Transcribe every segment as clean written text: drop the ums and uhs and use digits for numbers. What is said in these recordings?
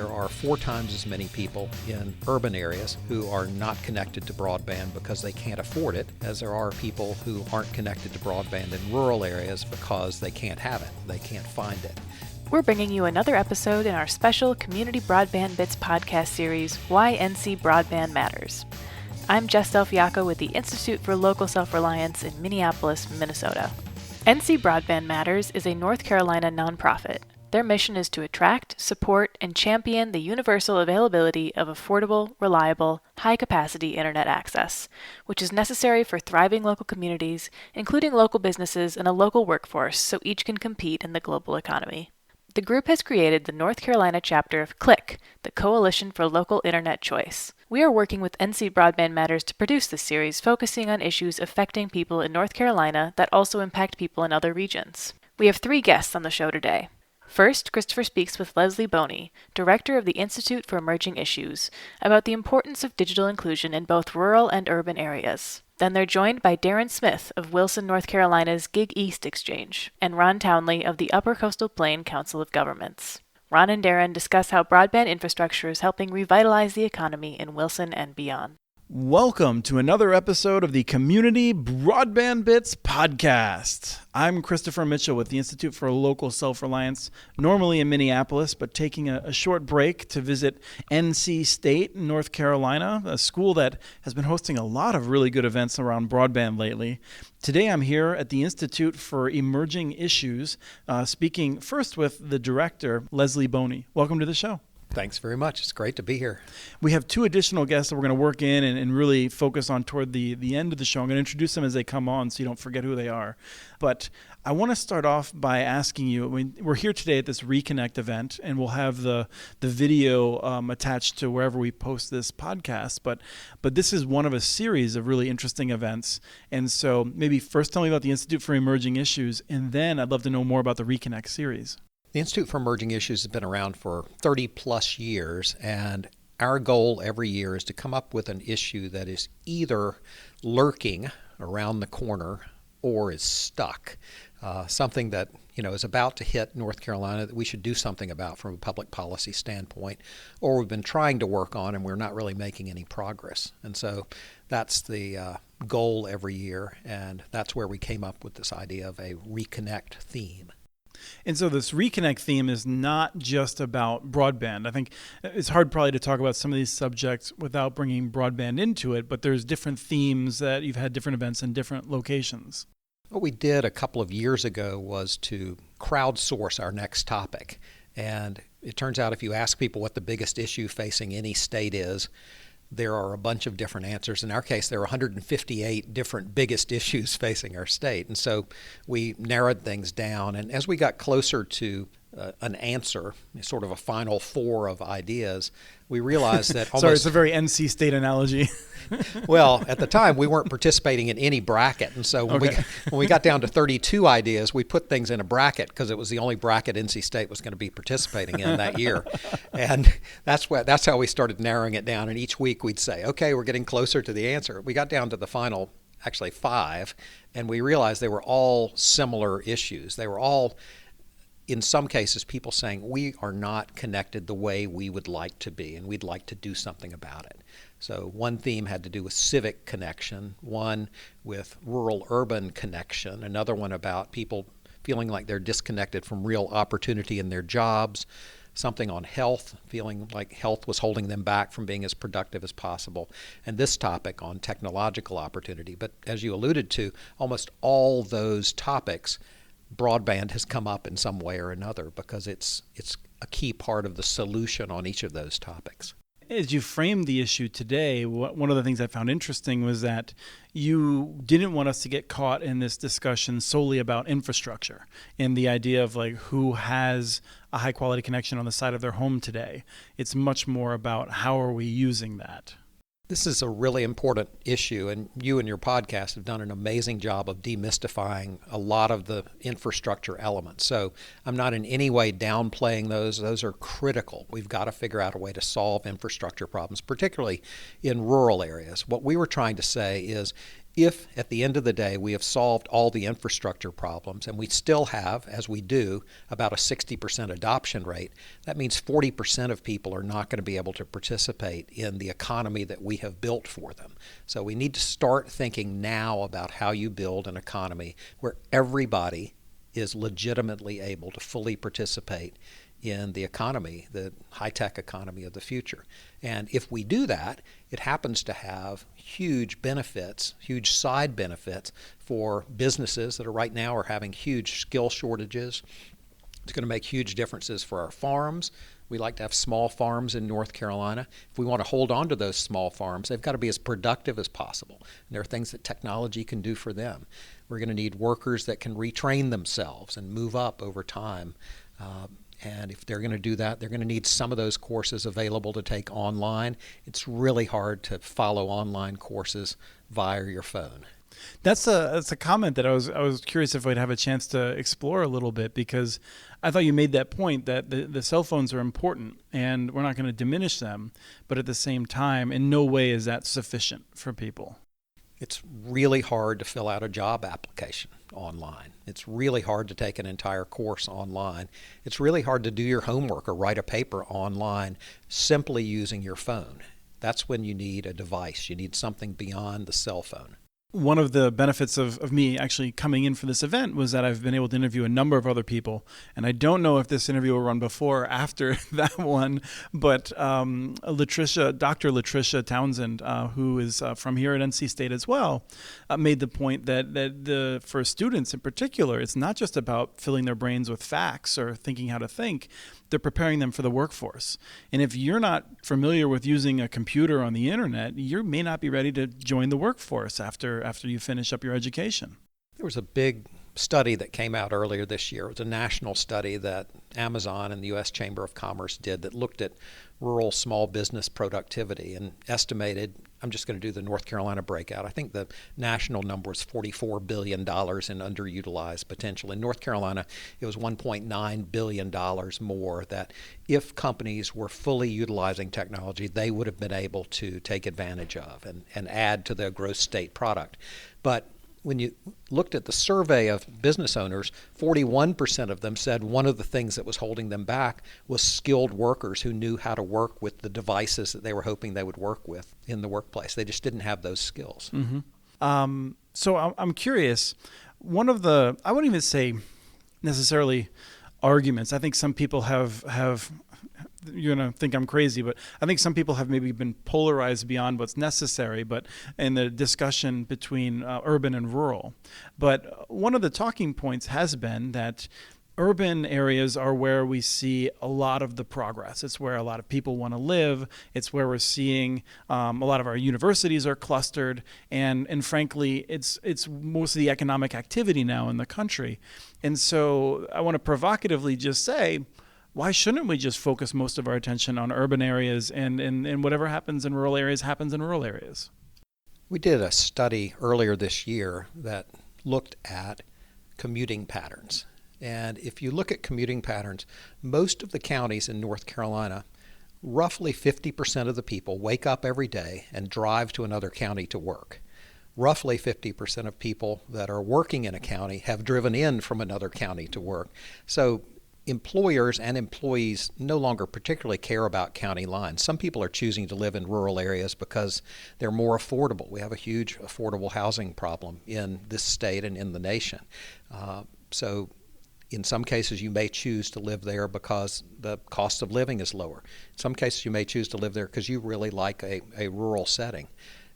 there are 4 times as many people in urban areas who are not connected to broadband because they can't afford it as there are people who aren't connected to broadband in rural areas because they can't have it, they can't find it. We're bringing you another episode in our special Community Broadband Bits podcast series, Why NC Broadband Matters. I'm Jess Delfiaco with the Institute for Local Self-Reliance in Minneapolis, Minnesota. NC Broadband Matters is a North Carolina nonprofit. Their mission is to attract, support, and champion the universal availability of affordable, reliable, high-capacity internet access, which is necessary for thriving local communities, including local businesses and a local workforce, so each can compete in the global economy. The group has created the North Carolina chapter of CLIC, the Coalition for Local Internet Choice. We are working with NC Broadband Matters to produce this series focusing on issues affecting people in North Carolina that also impact people in other regions. We have 3 guests on the show today. First, Christopher speaks with Leslie Boney, Director of the Institute for Emerging Issues, about the importance of digital inclusion in both rural and urban areas. Then they're joined by Darren Smith of Wilson, North Carolina's Gig East Exchange, and Ron Townley of the Upper Coastal Plain Council of Governments. Ron and Darren discuss how broadband infrastructure is helping revitalize the economy in Wilson and beyond. Welcome to another episode of the Community Broadband Bits podcast. I'm Christopher Mitchell with the Institute for Local Self-Reliance, normally in Minneapolis, but taking a short break to visit NC State, North Carolina, a school that has been hosting a lot of really good events around broadband lately. Today I'm here at the Institute for Emerging Issues, speaking first with the director, Leslie Boney. Welcome to the show. Thanks very much. It's great to be here. We have 2 additional guests that we're going to work in and really focus on toward the end of the show. I'm going to introduce them as they come on so you don't forget who they are. But I want to start off by asking you, we're here today at this Reconnect event, and we'll have the video attached to wherever we post this podcast. But this is one of a series of really interesting events. And so maybe first tell me about the Institute for Emerging Issues, and then I'd love to know more about the Reconnect series. The Institute for Emerging Issues has been around for 30 plus years, and our goal every year is to come up with an issue that is either lurking around the corner or is stuck, something that is about to hit North Carolina that we should do something about from a public policy standpoint, or we've been trying to work on and we're not really making any progress. And so that's the goal every year, and that's where we came up with this idea of a Reconnect theme. And so this Reconnect theme is not just about broadband. I think it's hard probably to talk about some of these subjects without bringing broadband into it, but there's different themes that you've had different events in different locations. What we did a couple of years ago was to crowdsource our next topic. And it turns out if you ask people what the biggest issue facing any state is, there are a bunch of different answers. In our case, there are 158 different biggest issues facing our state. And so we narrowed things down. And as we got closer to an answer, sort of a final 4 of ideas, we realized that almost... Sorry, it's a very NC State analogy. Well, at the time, we weren't participating in any bracket. And so when we got down to 32 ideas, we put things in a bracket because it was the only bracket NC State was going to be participating in that year. And that's how we started narrowing it down. And each week we'd say, okay, we're getting closer to the answer. We got down to the final, actually 5, and we realized they were all similar issues. They were all, in some cases, people saying we are not connected the way we would like to be, and we'd like to do something about it. So one theme had to do with civic connection, one with rural-urban connection, another one about people feeling like they're disconnected from real opportunity in their jobs, something on health, feeling like health was holding them back from being as productive as possible, and this topic on technological opportunity. But as you alluded to, almost all those topics, broadband has come up in some way or another because it's a key part of the solution on each of those topics. As you framed the issue today, one of the things I found interesting was that you didn't want us to get caught in this discussion solely about infrastructure and the idea of like who has a high quality connection on the side of their home today. It's much more about how are we using that. This is a really important issue, and you and your podcast have done an amazing job of demystifying a lot of the infrastructure elements. So I'm not in any way downplaying those. Those are critical. We've got to figure out a way to solve infrastructure problems, particularly in rural areas. What we were trying to say is If at the end of the day we have solved all the infrastructure problems, and we still have, as we do, about a 60% adoption rate, that means 40% of people are not going to be able to participate in the economy that we have built for them. So we need to start thinking now about how you build an economy where everybody is legitimately able to fully participate in the economy, the high-tech economy of the future. And if we do that, it happens to have huge benefits, huge side benefits for businesses that right now are having huge skill shortages. It's going to make huge differences for our farms. We like to have small farms in North Carolina. If we want to hold on to those small farms, they've got to be as productive as possible. And there are things that technology can do for them. We're going to need workers that can retrain themselves and move up over time. And if they're going to do that, they're going to need some of those courses available to take online. It's really hard to follow online courses via your phone. That's a comment that I was curious if we'd have a chance to explore a little bit, because I thought you made that point that the cell phones are important and we're not going to diminish them, but at the same time, in no way is that sufficient for people. It's really hard to fill out a job application online. It's really hard to take an entire course online. It's really hard to do your homework or write a paper online simply using your phone. That's when you need a device. You need something beyond the cell phone. One of the benefits of me actually coming in for this event was that I've been able to interview a number of other people. And I don't know if this interview will run before or after that one, but Dr. Latricia Townsend, who is from here at NC State as well, made the point that for students in particular, it's not just about filling their brains with facts or thinking how to think. They're preparing them for the workforce. And if you're not familiar with using a computer on the internet, you may not be ready to join the workforce after you finish up your education. There was a big study that came out earlier this year. It was a national study that Amazon and the U.S. Chamber of Commerce did that looked at rural small business productivity and estimated, I'm just going to do the North Carolina breakout, I think the national number was $44 billion in underutilized potential. In North Carolina, it was $1.9 billion more that if companies were fully utilizing technology, they would have been able to take advantage of and add to their gross state product. But when you looked at the survey of business owners, 41% of them said one of the things that was holding them back was skilled workers who knew how to work with the devices that they were hoping they would work with in the workplace. They just didn't have those skills. Mm-hmm. So I'm curious, one of the, I wouldn't even say necessarily arguments. I think some people have you're going to think I'm crazy, but I think some people have maybe been polarized beyond what's necessary, but in the discussion between urban and rural. But one of the talking points has been that urban areas are where we see a lot of the progress. It's where a lot of people want to live. It's where we're seeing a lot of our universities are clustered. And frankly, it's most of the economic activity now in the country. And so I want to provocatively just say, why shouldn't we just focus most of our attention on urban areas and whatever happens in rural areas happens in rural areas? We did a study earlier this year that looked at commuting patterns. And if you look at commuting patterns, most of the counties in North Carolina, roughly 50% of the people wake up every day and drive to another county to work. Roughly 50% of people that are working in a county have driven in from another county to work. So employers and employees no longer particularly care about county lines. Some people are choosing to live in rural areas because they're more affordable. We have a huge affordable housing problem in this state and in the nation. So in some cases, you may choose to live there because the cost of living is lower. In some cases, you may choose to live there because you really like a rural setting.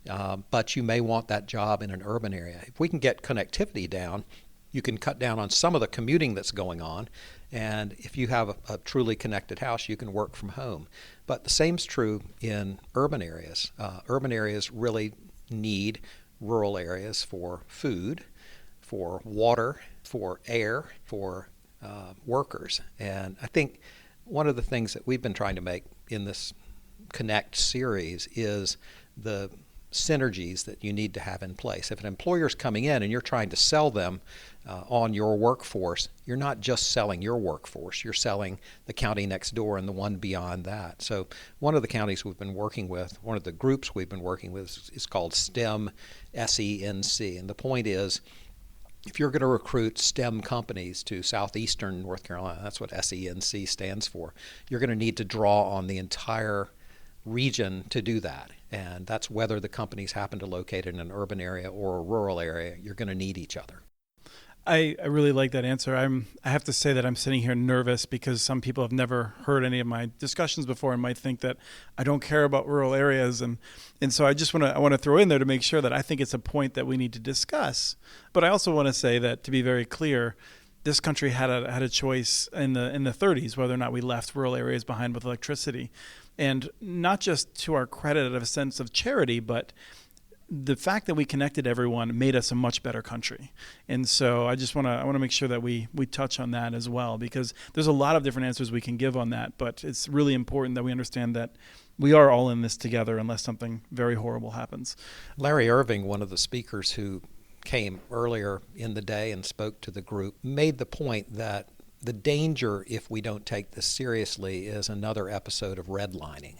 But you may want that job in an urban area. If we can get connectivity down, you can cut down on some of the commuting that's going on. And if you have a truly connected house, you can work from home. But the same's true in urban areas. Urban areas really need rural areas for food, for water, for air, for workers. And I think one of the things that we've been trying to make in this Connect series is the synergies that you need to have in place. If an employer's coming in and you're trying to sell them on your workforce, you're not just selling your workforce, you're selling the county next door and the one beyond that. So one of the counties we've been working with, one of the groups we've been working with is called STEM, SENC. And the point is, if you're going to recruit STEM companies to southeastern North Carolina, that's what SENC stands for, you're going to need to draw on the entire region to do that. And that's whether the companies happen to locate in an urban area or a rural area, you're going to need each other. I really like that answer. I have to say that I'm sitting here nervous because some people have never heard any of my discussions before and might think that I don't care about rural areas, and so I want to throw in there to make sure that I think it's a point that we need to discuss. But I also want to say that, to be very clear, this country had a choice in the 30s whether or not we left rural areas behind with electricity, and not just to our credit of a sense of charity, but the fact that we connected everyone made us a much better country. And so I want to make sure that we touch on that as well, because there's a lot of different answers we can give on that, but it's really important that we understand that we are all in this together unless something very horrible happens. Larry Irving, one of the speakers who came earlier in the day and spoke to the group, made the point that the danger, if we don't take this seriously, is another episode of redlining,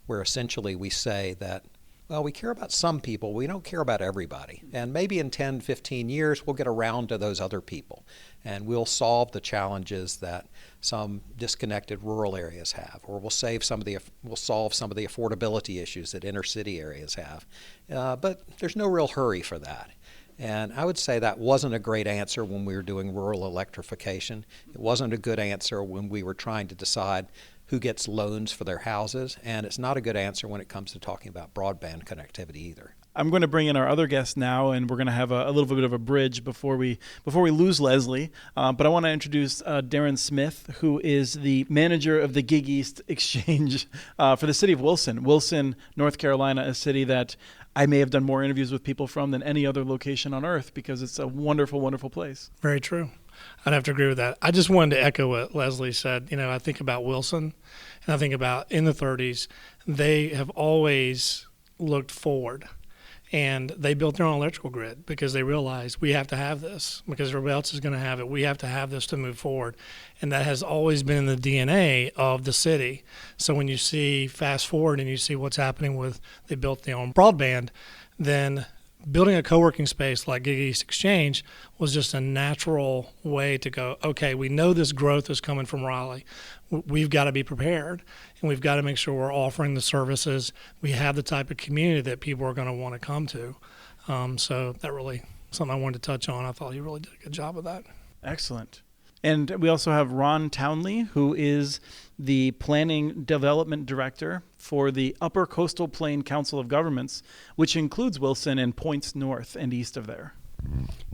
where essentially we say that, well, we care about some people, we don't care about everybody. And maybe in 10, 15 years, we'll get around to those other people. And we'll solve the challenges that some disconnected rural areas have, or we'll solve some of the affordability issues that inner city areas have. But there's no real hurry for that. And I would say that wasn't a great answer when we were doing rural electrification. It wasn't a good answer when we were trying to decide who gets loans for their houses, and it's not a good answer when it comes to talking about broadband connectivity either. I'm going to bring in our other guest now, and we're going to have a little bit of a bridge before we lose Leslie. But I want to introduce Darren Smith, who is the manager of the Gig East Exchange for the city of Wilson. Wilson, North Carolina, a city that I may have done more interviews with people from than any other location on earth because it's a wonderful, wonderful place. Very true. I'd have to agree with that. I just wanted to echo what Leslie said. I think about Wilson, and I think about in the 30s, they have always looked forward. And they built their own electrical grid because they realized we have to have this because everybody else is going to have it. We have to have this to move forward. And that has always been in the DNA of the city. So when you see fast forward and you see what's happening with they built their own broadband, then building a co-working space like Gig East Exchange was just a natural way to go, okay, we know this growth is coming from Raleigh. We've got to be prepared, and we've got to make sure we're offering the services. We have the type of community that people are going to want to come to. So that really something I wanted to touch on. I thought he really did a good job of that. Excellent. And we also have Ron Townley, who is the Planning Development Director for the Upper Coastal Plain Council of Governments, which includes Wilson and points north and east of there.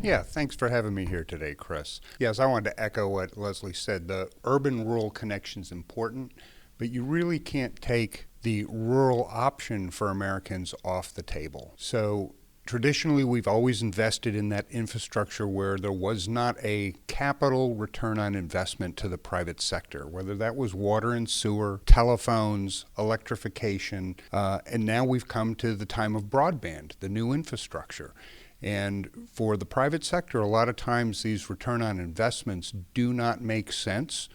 Yeah, thanks for having me here today, Chris. Yes, I wanted to echo what Leslie said. The urban-rural connection is important, but you really can't take the rural option for Americans off the table. So traditionally, we've always invested in that infrastructure where there was not a capital return on investment to the private sector, whether that was water and sewer, telephones, electrification, and now we've come to the time of broadband, the new infrastructure. And for the private sector, a lot of times these return on investments do not make sense,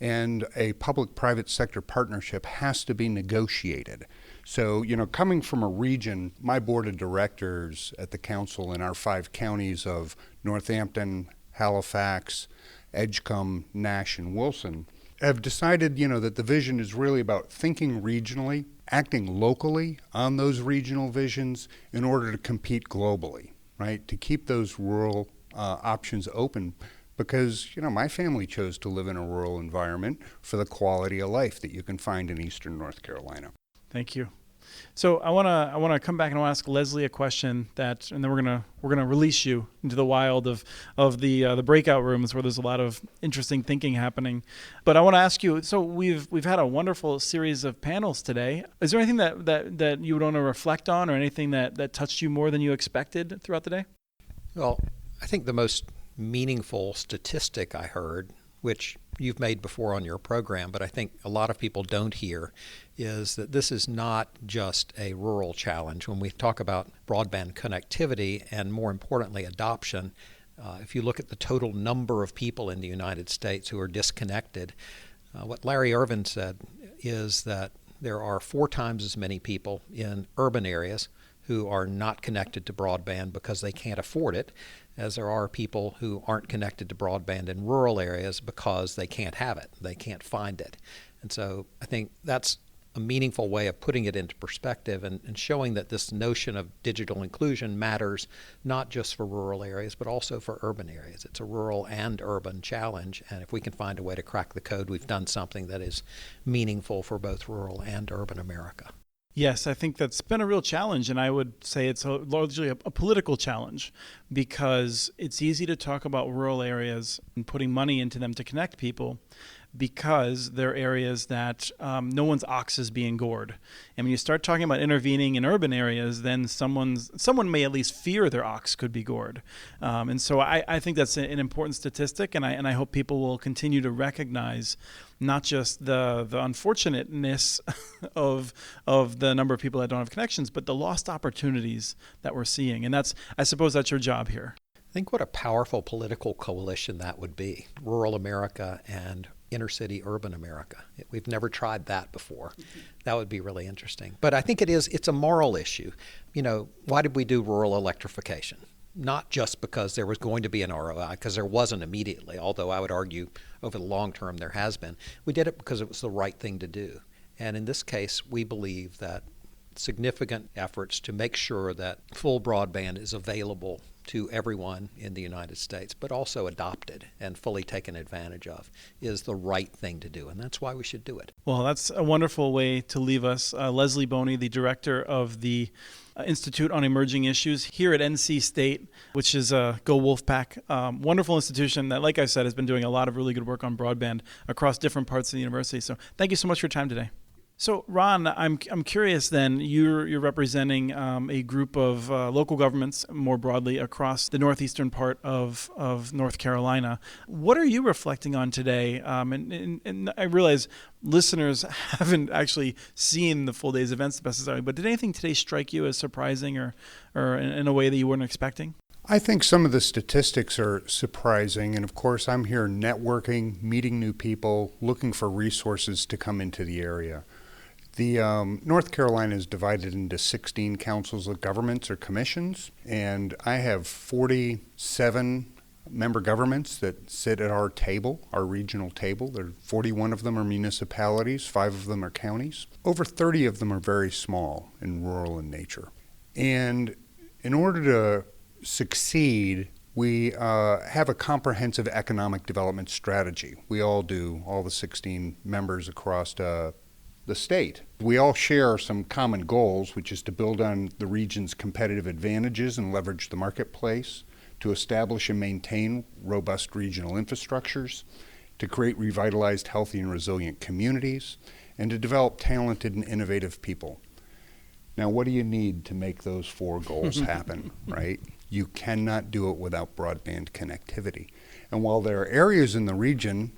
and a public-private sector partnership has to be negotiated. So, coming from a region, my board of directors at the council in our 5 counties of Northampton, Halifax, Edgecombe, Nash, and Wilson have decided, that the vision is really about thinking regionally, acting locally on those regional visions in order to compete globally, right? To keep those rural options open because, my family chose to live in a rural environment for the quality of life that you can find in eastern North Carolina. Thank you. So I want to come back and I'll ask Leslie a question and then we're gonna release you into the wild of the breakout rooms where there's a lot of interesting thinking happening. But I want to ask you. So we've had a wonderful series of panels today. Is there anything that you would want to reflect on, or anything that touched you more than you expected throughout the day? Well, I think the most meaningful statistic I heard, which you've made before on your program, but I think a lot of people don't hear, is that this is not just a rural challenge. When we talk about broadband connectivity and, more importantly, adoption, if you look at the total number of people in the United States who are disconnected, what Larry Irvin said is that there are 4 times as many people in urban areas who are not connected to broadband because they can't afford it, as there are people who aren't connected to broadband in rural areas because they can't have it, they can't find it. And so I think that's a meaningful way of putting it into perspective and showing that this notion of digital inclusion matters not just for rural areas, but also for urban areas. It's a rural and urban challenge, and if we can find a way to crack the code, we've done something that is meaningful for both rural and urban America. Yes, I think that's been a real challenge, and I would say it's largely a political challenge, because it's easy to talk about rural areas and putting money into them to connect people, because they're areas that no one's ox is being gored. And when you start talking about intervening in urban areas, then someone may at least fear their ox could be gored. And so I think that's an important statistic, and I hope people will continue to recognize not just the unfortunateness of the number of people that don't have connections, but the lost opportunities that we're seeing. And I suppose that's your job here. Think what a powerful political coalition that would be, rural America and inner city urban America. We've never tried that before. That would be really interesting. But I think it's a moral issue. Why did we do rural electrification? Not just because there was going to be an ROI, because there wasn't immediately, although I would argue over the long term there has been. We did it because it was the right thing to do. And in this case, we believe that significant efforts to make sure that full broadband is available to everyone in the United States, but also adopted and fully taken advantage of, is the right thing to do. And that's why we should do it. Well, that's a wonderful way to leave us. Leslie Boney, the director of the Institute on Emerging Issues here at NC State, which is Go Wolfpack. Wonderful institution that, like I said, has been doing a lot of really good work on broadband across different parts of the university. So thank you so much for your time today. So, Ron, I'm curious then, you're representing a group of local governments more broadly across the northeastern part of North Carolina. What are you reflecting on today? And I realize listeners haven't actually seen the full day's events necessarily, but did anything today strike you as surprising or in a way that you weren't expecting? I think some of the statistics are surprising, and of course I'm here networking, meeting new people, looking for resources to come into the area. The North Carolina is divided into 16 councils of governments or commissions, and I have 47 member governments that sit at our table, our regional table. 41 of them are municipalities, 5 of them are counties. Over 30 of them are very small and rural in nature. And in order to succeed, we have a comprehensive economic development strategy. We all do, all the 16 members across the state. We all share some common goals, which is to build on the region's competitive advantages and leverage the marketplace, to establish and maintain robust regional infrastructures, to create revitalized, healthy, and resilient communities, and to develop talented and innovative people. Now, what do you need to make those 4 goals happen, right? You cannot do it without broadband connectivity. And while there are areas in the region,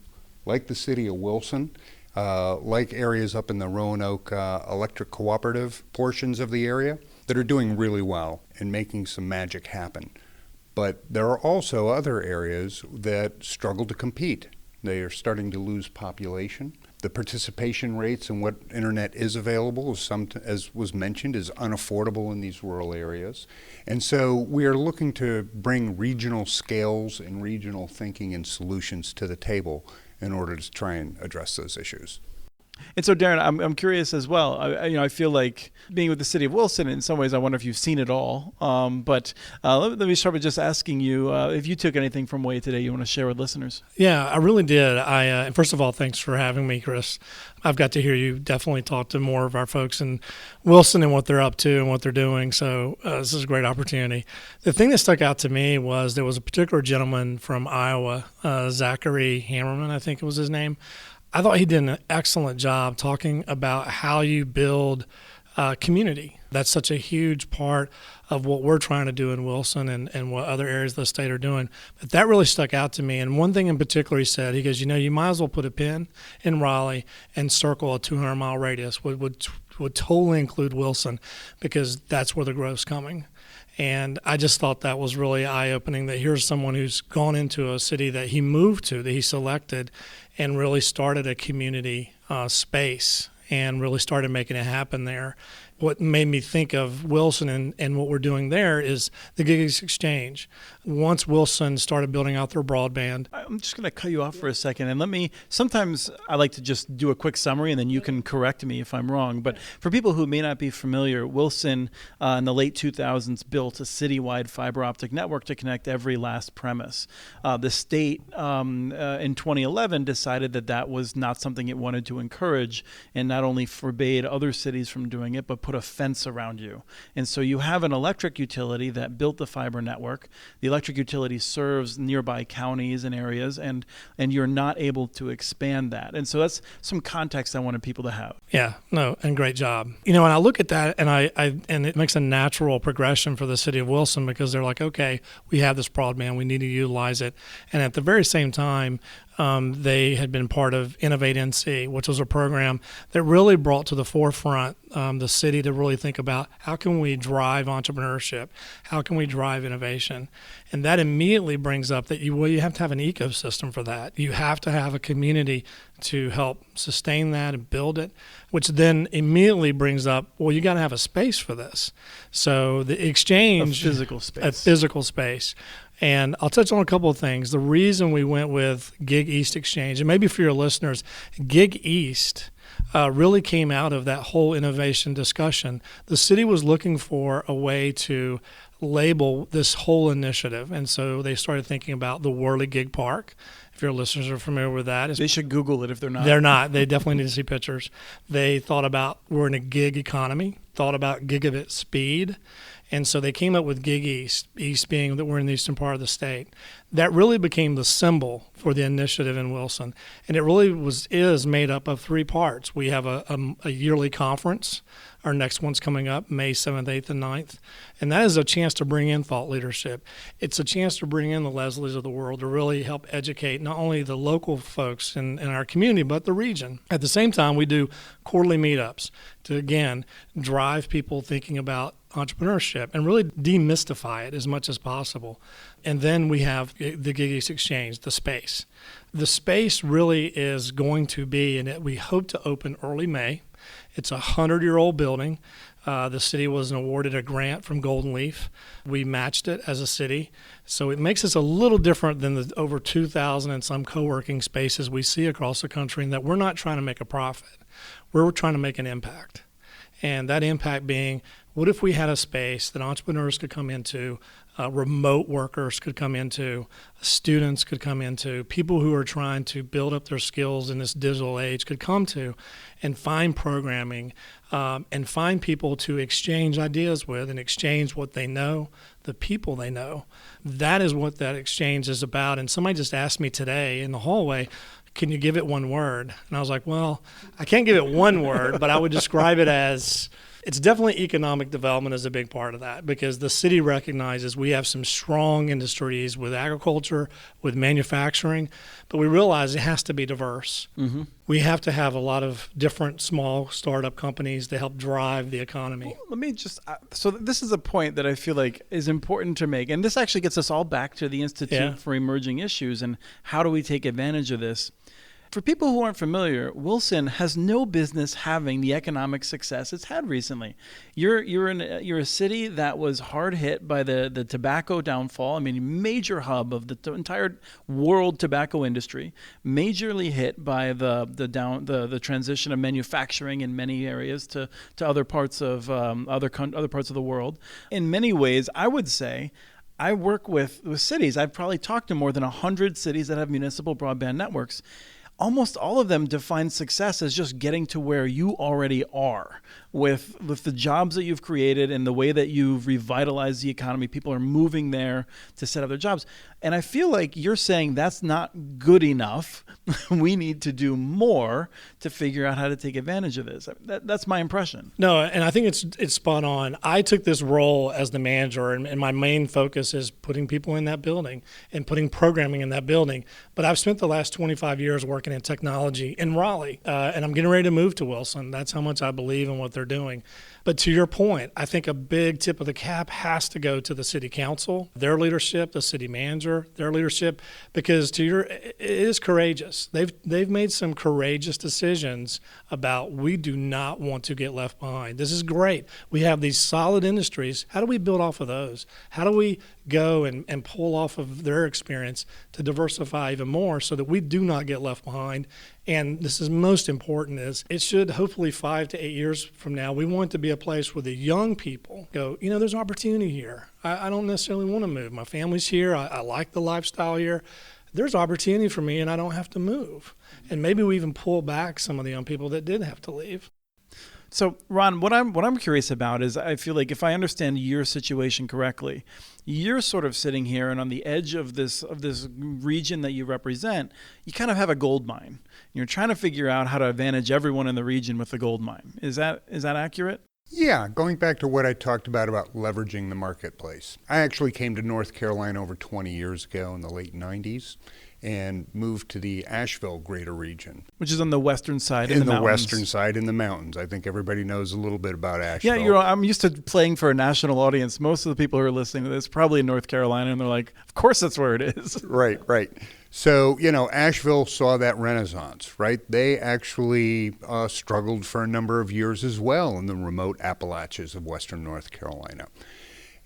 like the city of Wilson, like areas up in the Roanoke Electric Cooperative portions of the area that are doing really well and making some magic happen. But there are also other areas that struggle to compete. They are starting to lose population. The participation rates and what internet is available, as was mentioned, is unaffordable in these rural areas. And so we are looking to bring regional scales and regional thinking and solutions to the table in order to try and address those issues. And so, Darren, I'm curious as well. I feel like being with the city of Wilson, in some ways, I wonder if you've seen it all. But let me start with just asking you if you took anything from away today you want to share with listeners. Yeah, I really did. And first of all, thanks for having me, Chris. I've got to hear you definitely talk to more of our folks in Wilson and what they're up to and what they're doing. So this is a great opportunity. The thing that stuck out to me was there was a particular gentleman from Iowa, Zachary Hammerman, I think it was his name. I thought he did an excellent job talking about how you build community. That's such a huge part of what we're trying to do in Wilson and what other areas of the state are doing. But that really stuck out to me. And one thing in particular he said, he goes, you might as well put a pin in Raleigh and circle a 200-mile radius, would totally include Wilson, because that's where the growth's coming. And I just thought that was really eye-opening, that here's someone who's gone into a city that he moved to, that he selected, and really started a community space and really started making it happen there. What made me think of Wilson and what we're doing there is the Gig East Exchange. Once Wilson started building out their broadband. I'm just going to cut you off for a second, and sometimes I like to just do a quick summary, and then you can correct me if I'm wrong. But for people who may not be familiar, Wilson in the late 2000s built a citywide fiber optic network to connect every last premise. The state in 2011 decided that was not something it wanted to encourage, and not only forbade other cities from doing it, but put a fence around you. And so you have an electric utility that built the fiber network. The electric utility serves nearby counties and areas, and you're not able to expand that. And so that's some context I wanted people to have. Yeah, no, and great job. And I look at that, and and it makes a natural progression for the city of Wilson, because they're like, okay, we have this broadband, we need to utilize it. And at the very same time, they had been part of Innovate NC, which was a program that really brought to the forefront the city to really think about how can we drive entrepreneurship, how can we drive innovation. And that immediately brings up that you have to have an ecosystem for that. You have to have a community to help sustain that and build it, which then immediately brings up, well, you got to have a space for this. So the exchange, a physical space. And I'll touch on a couple of things. The reason we went with Gig East Exchange, and maybe for your listeners, Gig East really came out of that whole innovation discussion. The city was looking for a way to label this whole initiative, and so they started thinking about the Whirly Gig Park. If your listeners are familiar with that. They should Google it if they're not. They're not. They definitely need to see pictures. They thought about, we're in a gig economy, thought about gigabit speed. And so they came up with Gig East, East being that we're in the eastern part of the state. That really became the symbol for the initiative in Wilson. And it really is made up of three parts. We have a yearly conference. Our next one's coming up May 7th, 8th, and 9th. And that is a chance to bring in thought leadership. It's a chance to bring in the Leslies of the world to really help educate not only the local folks in our community, but the region. At the same time, we do quarterly meetups to, again, drive people thinking about entrepreneurship and really demystify it as much as possible. And then we have the Gig East Exchange, the space. The space really is going to be, and we hope to open early May. It's a 100-year-old building. The city was awarded a grant from Golden Leaf. We matched it as a city. So it makes us a little different than the over 2,000 and some co-working spaces we see across the country, in that we're not trying to make a profit. We're trying to make an impact. And that impact being, what if we had a space that entrepreneurs could come into, remote workers could come into, students could come into, people who are trying to build up their skills in this digital age could come to and find programming and find people to exchange ideas with and exchange what they know, the people they know. That is what that exchange is about. And somebody just asked me today in the hallway, can you give it one word? And I was like, well, I can't give it one word, but I would describe it as, it's definitely economic development is a big part of that, because the city recognizes we have some strong industries with agriculture, with manufacturing, but we realize it has to be diverse. Mm-hmm. We have to have a lot of different small startup companies to help drive the economy. Well, let me just, so this is a point that I feel like is important to make, and this actually gets us all back to the Institute for Emerging Issues and how do we take advantage of this. For people who aren't familiar, Wilson has no business having the economic success it's had recently. You're a city that was hard hit by the tobacco downfall. I mean, major hub of the entire world tobacco industry, majorly hit by the transition of manufacturing in many areas to other parts of other parts of the world. In many ways, I would say, I work with cities. I've probably talked to more than 100 cities that have municipal broadband networks. almost all of them define success as just getting to where you already are with the jobs that you've created and the way that you've revitalized the economy. People are moving there to set up their jobs. And I feel like you're saying that's not good enough. We need to do more to figure out how to take advantage of this. That's my impression. No, and I think it's spot on. I took this role as the manager, and my main focus is putting people in that building and putting programming in that building. But I've spent the last 25 years working in technology in Raleigh, and I'm getting ready to move to Wilson. That's how much I believe in what they're doing. But to your point, I think a big tip of the cap has to go to the city council, their leadership, the city manager, their leadership, because it is courageous. They've made some courageous decisions about we do not want to get left behind. This is great. We have these solid industries. How do we build off of those? How do we go and pull off of their experience to diversify even more so that we do not get left behind? And this is most important, is it should hopefully 5 to 8 years from now, we want it to be a place where the young people go, there's opportunity here. I don't necessarily want to move. My family's here. I like the lifestyle here. There's opportunity for me and I don't have to move. And maybe we even pull back some of the young people that did have to leave. So, Ron, what I'm curious about is I feel like if I understand your situation correctly, you're sort of sitting here and on the edge of this region that you represent, you kind of have a gold mine. You're trying to figure out how to advantage everyone in the region with the gold mine. Is that accurate? Yeah, going back to what I talked about leveraging the marketplace. I actually came to North Carolina over 20 years ago in the late 90s. And moved to the Asheville greater region. Which is on the western side in the mountains. Western side in the mountains. I think everybody knows a little bit about Asheville. Yeah, I'm used to playing for a national audience. Most of the people who are listening to this probably in North Carolina, and they're like, of course that's where it is. Right. So, Asheville saw that renaissance, right? They actually struggled for a number of years as well in the remote Appalachians of western North Carolina.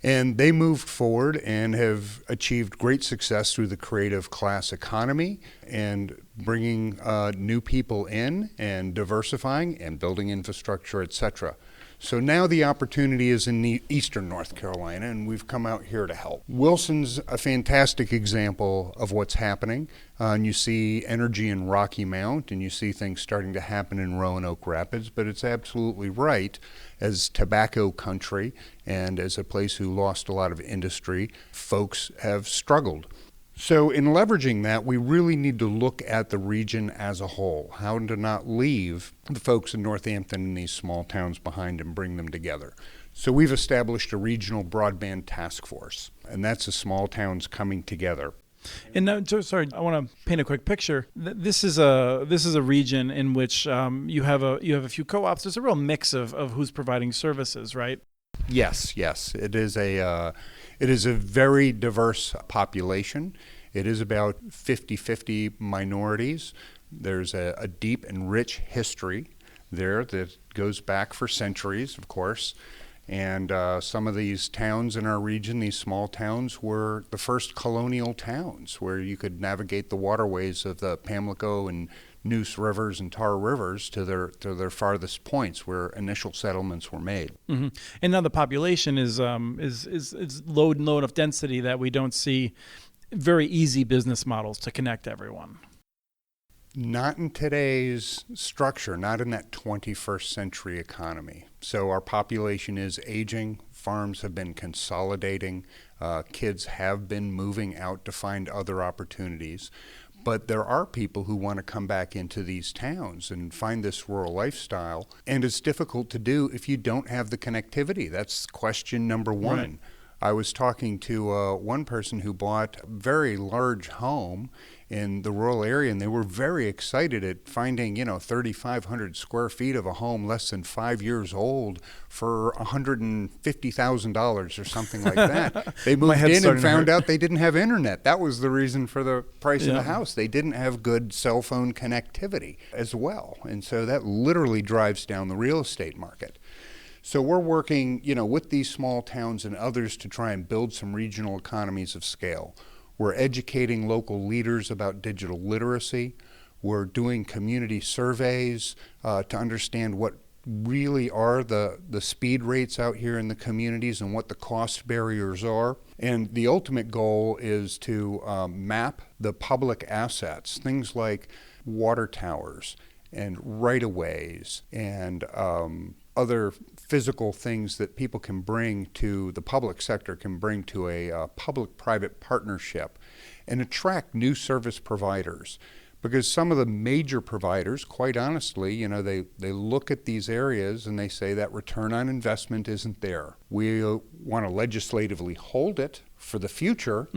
And they moved forward and have achieved great success through the creative class economy and bringing new people in and diversifying and building infrastructure, et cetera. So now the opportunity is in eastern North Carolina, and we've come out here to help. Wilson's a fantastic example of what's happening. And you see energy in Rocky Mount, and you see things starting to happen in Roanoke Rapids, but it's absolutely right. As tobacco country and as a place who lost a lot of industry, folks have struggled. So in leveraging that, we really need to look at the region as a whole, how to not leave the folks in Northampton and these small towns behind and bring them together. So we've established a regional broadband task force, and that's the small towns coming together. And now, sorry, I want to paint a quick picture. This is a region in which you have a few co-ops. There's a real mix of who's providing services, right? Yes. It is a very diverse population. It is about 50-50 minorities. There's a deep and rich history there that goes back for centuries, of course. And some of these towns in our region, these small towns, were the first colonial towns where you could navigate the waterways of the Pamlico and Neuse rivers and Tar rivers to their farthest points where initial settlements were made. Mm-hmm. And now the population is low enough density that we don't see very easy business models to connect everyone. Not in today's structure, not in that 21st century economy. So our population is aging, farms have been consolidating, kids have been moving out to find other opportunities. But there are people who want to come back into these towns and find this rural lifestyle, and it's difficult to do if you don't have the connectivity. That's question number one. Right. I was talking to one person who bought a very large home in the rural area, and they were very excited at finding, 3,500 square feet of a home less than 5 years old for $150,000 or something like that. They moved in and found out they didn't have internet. That was the reason for the price of the house. They didn't have good cell phone connectivity as well. And so that literally drives down the real estate market. So we're working, with these small towns and others to try and build some regional economies of scale. We're educating local leaders about digital literacy. We're doing community surveys to understand what really are the speed rates out here in the communities and what the cost barriers are. And the ultimate goal is to map the public assets, things like water towers and right-of-ways and other physical things that people can bring to the public sector, can bring to a public-private partnership and attract new service providers. Because some of the major providers, quite honestly, they look at these areas and they say that return on investment isn't there. We want to legislatively hold it for the future,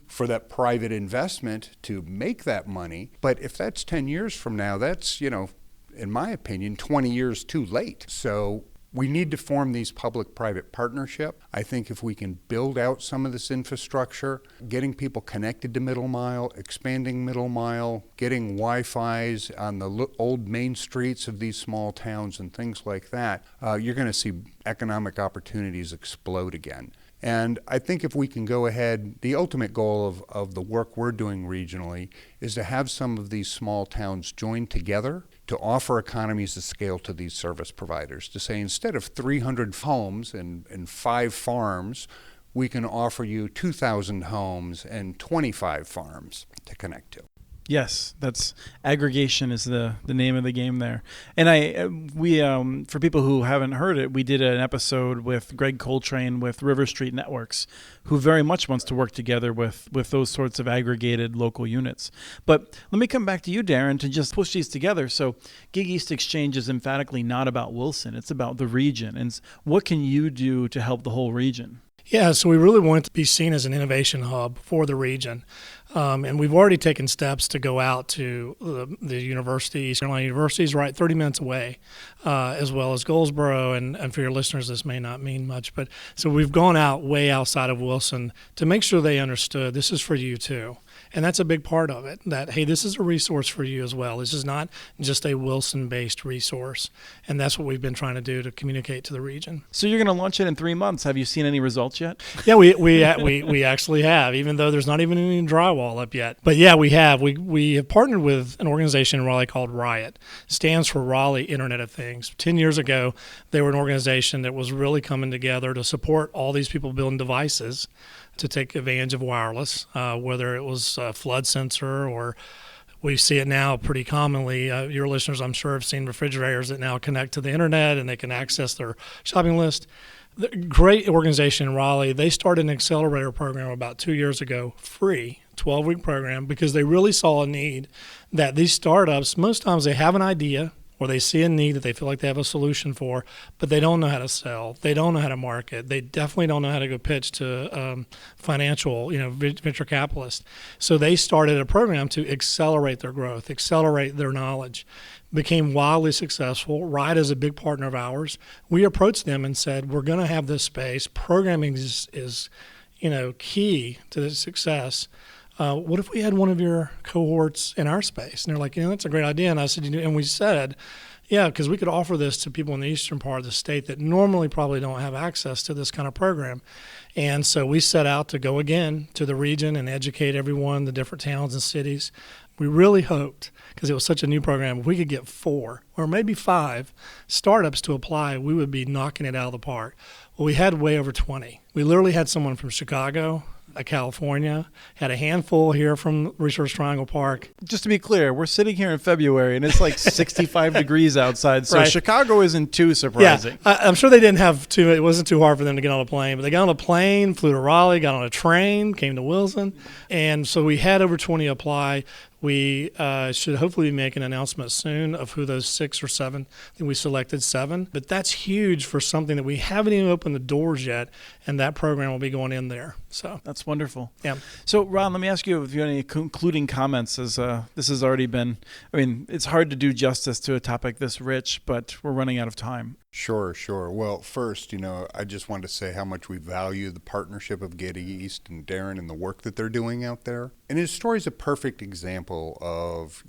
for that private investment to make that money. But if that's 10 years from now, that's, in my opinion, 20 years too late. So we need to form these public-private partnerships. I think if we can build out some of this infrastructure, getting people connected to middle mile, expanding middle mile, getting Wi-Fi's on the old main streets of these small towns and things like that, you're going to see economic opportunities explode again. And I think if we can go ahead, the ultimate goal of the work we're doing regionally is to have some of these small towns join together to offer economies of scale to these service providers, to say instead of 300 homes and 5 farms, we can offer you 2,000 homes and 25 farms to connect to. Yes, that's aggregation is the name of the game there. And we for people who haven't heard it, we did an episode with Greg Coltrane with River Street Networks, who very much wants to work together with those sorts of aggregated local units. But let me come back to you, Darren, to just push these together. So Gig East Exchange is emphatically not about Wilson. It's about the region. And what can you do to help the whole region? Yeah, so we really want it to be seen as an innovation hub for the region. And we've already taken steps to go out to the university. East Carolina University is right 30 minutes away, as well as Goldsboro. And for your listeners, this may not mean much. But so we've gone out way outside of Wilson to make sure they understood this is for you too. And that's a big part of it, that, hey, this is a resource for you as well. This is not just a Wilson-based resource. And that's what we've been trying to do to communicate to the region. So you're going to launch it in 3 months. Have you seen any results yet? Yeah, we actually have, even though there's not even any drywall up yet. But yeah, we have. We have partnered with an organization in Raleigh called Riot. It stands for Raleigh Internet of Things. 10 years ago, they were an organization that was really coming together to support all these people building devices to take advantage of wireless, whether it was a flood sensor or we see it now pretty commonly. Your listeners, I'm sure, have seen refrigerators that now connect to the internet and they can access their shopping list. The great organization in Raleigh, they started an accelerator program about 2 years ago, free, 12-week program, because they really saw a need that these startups, most times they have an idea or they see a need that they feel like they have a solution for, but they don't know how to sell. They don't know how to market. They definitely don't know how to go pitch to financial, venture capitalists. So they started a program to accelerate their growth, accelerate their knowledge. Became wildly successful. Riot is a big partner of ours. We approached them and said, we're going to have this space. Programming is key to the success. What if we had one of your cohorts in our space? And they're like, that's a great idea. And I said, and we said, yeah, because we could offer this to people in the eastern part of the state that normally probably don't have access to this kind of program. And so we set out to go again to the region and educate everyone, the different towns and cities. We really hoped, because it was such a new program, if we could get 4 or maybe 5 startups to apply, we would be knocking it out of the park. Well, we had way over 20. We literally had someone from Chicago, California, had a handful here from Research Triangle Park. Just to be clear, we're sitting here in February and it's like 65 degrees outside, so right. Chicago isn't too surprising. Yeah, I'm sure they didn't have it wasn't too hard for them to get on a plane, but they got on a plane, flew to Raleigh, got on a train, came to Wilson, and so we had over 20 apply. We should hopefully make an announcement soon of who those 6 or 7. I think we selected 7. But that's huge for something that we haven't even opened the doors yet, and that program will be going in there. So that's wonderful. Yeah. So, Ron, let me ask you if you have any concluding comments, as this has already been, it's hard to do justice to a topic this rich, but we're running out of time. Sure. Well, first, I just wanted to say how much we value the partnership of Gig East and Darren and the work that they're doing out there. And his story is a perfect example of,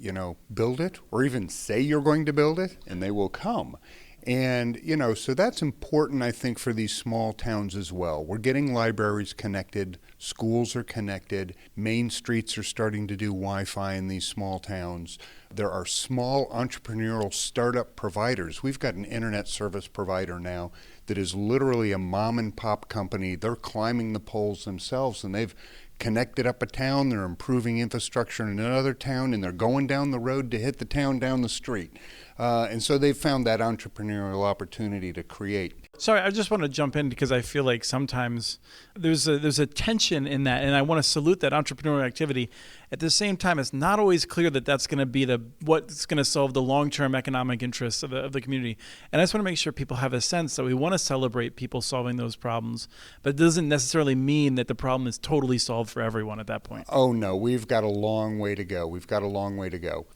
build it or even say you're going to build it and they will come. And, so that's important, I think, for these small towns as well. We're getting libraries connected, schools are connected, main streets are starting to do Wi-Fi in these small towns. There are small entrepreneurial startup providers. We've got an internet service provider now that is literally a mom and pop company. They're climbing the poles themselves, and they've connected up a town. They're improving infrastructure in another town, and they're going down the road to hit the town down the street. And so they've found that entrepreneurial opportunity to create. Sorry, I just want to jump in because I feel like sometimes there's a tension in that, and I want to salute that entrepreneurial activity. At the same time, it's not always clear that that's going to be what's going to solve the long-term economic interests of the community. And I just want to make sure people have a sense that we want to celebrate people solving those problems, but it doesn't necessarily mean that the problem is totally solved for everyone at that point. Oh, no, we've got a long way to go.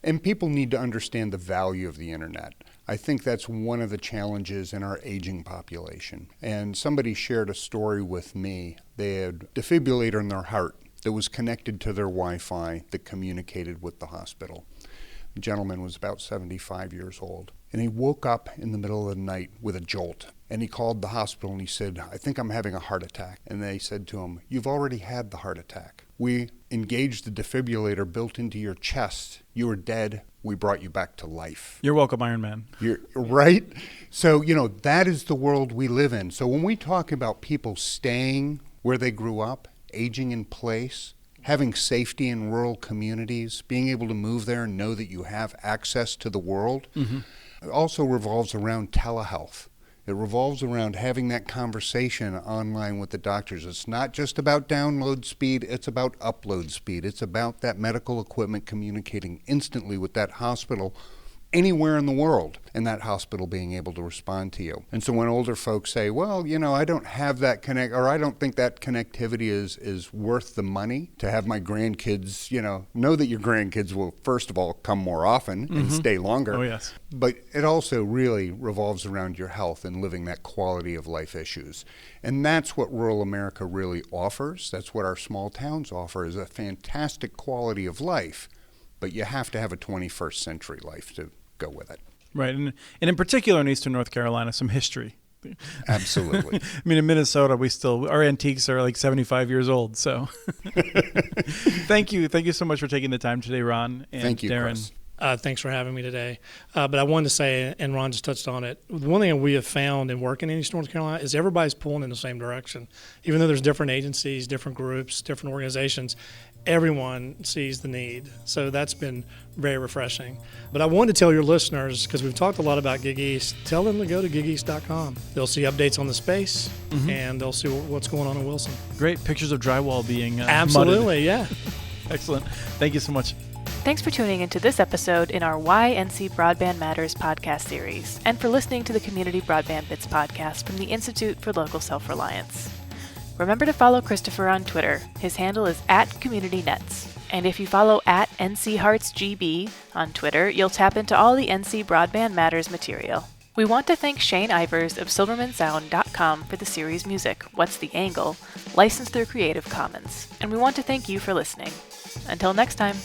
And people need to understand the value of the internet. I think that's one of the challenges in our aging population. And somebody shared a story with me. They had a defibrillator in their heart that was connected to their Wi-Fi that communicated with the hospital. The gentleman was about 75 years old. And he woke up in the middle of the night with a jolt. And he called the hospital and he said, "I think I'm having a heart attack." And they said to him, "You've already had the heart attack. We engaged the defibrillator built into your chest. You were dead. We brought you back to life." You're welcome, Iron Man. You're right. So, that is the world we live in. So when we talk about people staying where they grew up, aging in place, having safety in rural communities, being able to move there and know that you have access to the world, it also revolves around telehealth. It revolves around having that conversation online with the doctors. It's not just about download speed, it's about upload speed. It's about that medical equipment communicating instantly with that hospital anywhere in the world, and that hospital being able to respond to you. And so when older folks say, "Well, I don't have that or I don't think that connectivity is worth the money to have my grandkids," know that your grandkids will, first of all, come more often and stay longer. Oh, yes. But it also really revolves around your health and living that quality of life issues. And that's what rural America really offers. That's what our small towns offer, is a fantastic quality of life. But you have to have a 21st century life to go with it. Right. And in particular in Eastern North Carolina, some history. Absolutely. I mean, in Minnesota, our antiques are like 75 years old. So thank you. Thank you so much for taking the time today, Ron and Thank you, Darren. Chris. Thanks for having me today. But I wanted to say, and Ron just touched on it, one thing we have found in working in East North Carolina is everybody's pulling in the same direction. Even though there's different agencies, different groups, different organizations, everyone sees the need. So that's been very refreshing. But I wanted to tell your listeners, because we've talked a lot about Gig East, tell them to go to gigeast.com. They'll see updates on the space, and they'll see what's going on in Wilson. Great pictures of drywall being Absolutely, yeah. Excellent. Thank you so much. Thanks for tuning into this episode in our Why NC Broadband Matters podcast series, and for listening to the Community Broadband Bits podcast from the Institute for Local Self-Reliance. Remember to follow Christopher on Twitter. His handle is @CommunityNets. And if you follow @NCHeartsGB on Twitter, you'll tap into all the NC Broadband Matters material. We want to thank Shane Ivers of SilvermanSound.com for the series music, What's the Angle, licensed through Creative Commons. And we want to thank you for listening. Until next time.